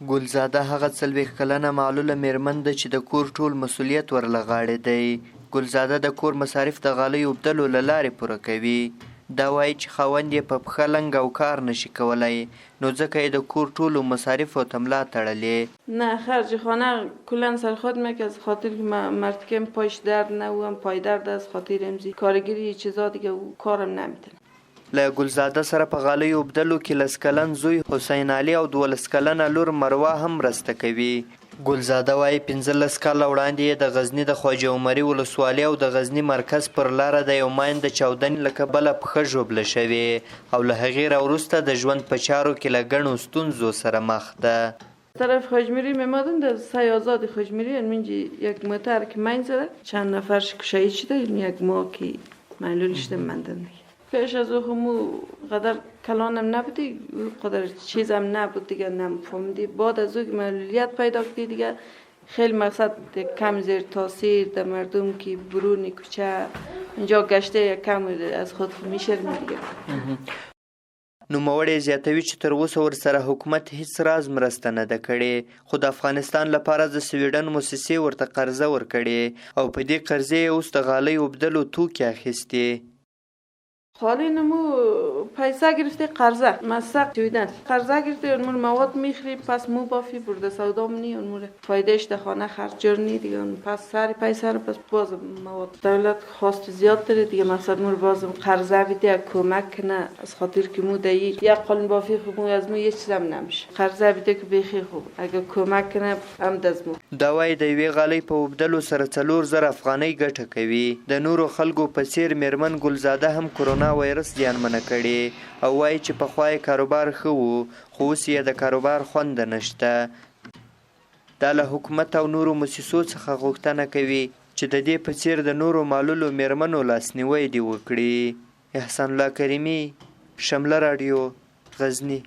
ګلزاده هغه 40 کلنه معلوله میرمن ده چې د کور ټول مسؤلیت ورله غاړې دی. ګلزاده د کور مصارف د غالیو اوبدلو له لارې پوره کوي. دا وایي چې خاوند یې په پښه لنګ او کار نشي کولی، نو ځکه یې د کور ټولو مصارفو ته ملا تړلې. نه خرج خانه کلا سر خود میکنه، از خاطر که مرتکم پایش درد نه و هم پای درد از خاطر امزی کارگیری چیزا دیگه او کارم نمیتونه. له ګلزاده سره په غالیو اوبدلو کې 10 کلن زوی حسین علي او 12 کلنه لور مروه هم مرسته کوي. ګلزاده وایي 15 کاله وړاندې یې د غزني د خواجه عمري ولسوالۍ او د غزني مرکز پر لاره د یو ماین د چاودنې له کبله پښه ژوبله شوې او له هغې راوروسته د ژوند په چارو کې له ګڼو ستونزو سره مخ ده. طرف خواجمری میمادن در سای آزاد خواجمری منجی یک موتر که من زده چند نفرش شهید شده، یک ماه که معلول شده مندن دیگه. پیش از او همو قدر کلانم نبودی، قدر چیزم نبود دیگه، نفهمیدی. بعد از او که معلولیت پیدا کردی دیگه خیلی مقصد کم زیر تاثیر در مردم که برونی کوچه اینجا گشته کم از خود میشرمی دیگه. نوموړی زیاتوي چې تر اوسه ورسره حکومت هیڅ راز مرسته نه ده کړې، خو د افغانستان لپاره د سویډن موسسې ورته قرضه ورکړې او په دې قرضې یې اوس د غالۍ اوبدلو توکي اخیستې. خالی نمو پیسه گرفته قرضه مسق سویدن قرضه گرفته اونمون مواد میخری پس مو بافی برده سودا منی اونمون فایدهش ده خانه خرج جور نی دیگه پس سر پیسه رو پس باز مواد دولت خواست زیاد داره دیگه مقصد مور بازم قرضه بیده کمک کنه از خاطر که مو دایی یا قالن بافی خوب مو از مو یه چیزم نمیشه قرضه بیده که بیخی خوب اگه کمک کنه هم دزمو دا وایي د یوې غالۍ په اوبدلو سره 4000 افغانۍ ګټه کوي. د نورو خلکو په څیر میرمن ګلزاده هم کرونا وایرس زیانمنه کړي او وایي چې پخوا یې کاروبار ښه و خو اوس یې د کاروبار خوند نشته. دا له حکومت او نورو موسسو څخه غوښتنه کوي چې د دې په څیر د نورو معلولو میرمنو لاسنیوی دې وکړي. احسان الله کریمي، شمله راډیو، غزني.